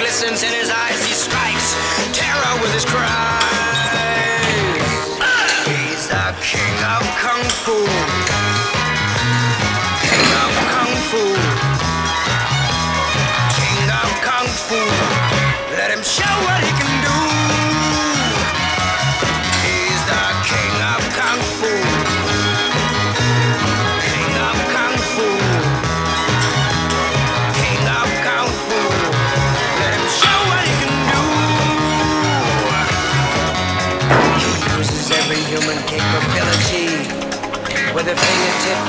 glistens in his eyes. He strikes terror with his cries. He's the king of Kung Fu. King of Kung Fu. King of Kung Fu. Let him show what he can do. He's the king of Kung Fu. King of Kung Fu. King of Kung Fu. Let him show what he can do. He uses every human capability with a fingertip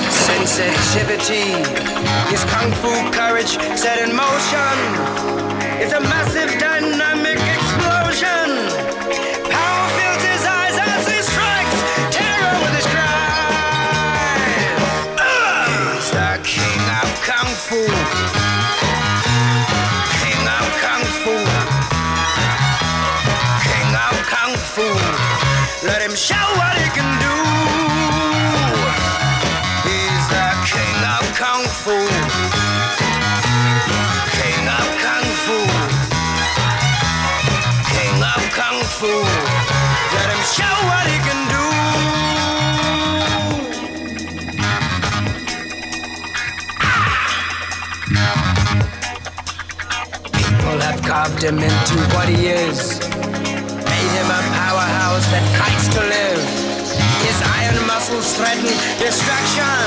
sensitivity. His Kung Fu courage set in motion is a massive dynamic explosion. Power fills his eyes as he strikes terror with his cries. He's the king of Kung Fu. King of Kung Fu. King of Kung Fu. Let him show what he can do. He's the king of Kung Fu. King of Kung Fu. King of Kung Fu. Let him show what he can do. People have carved him into what he is, made him a powerhouse that kites to live. His iron muscles threaten destruction.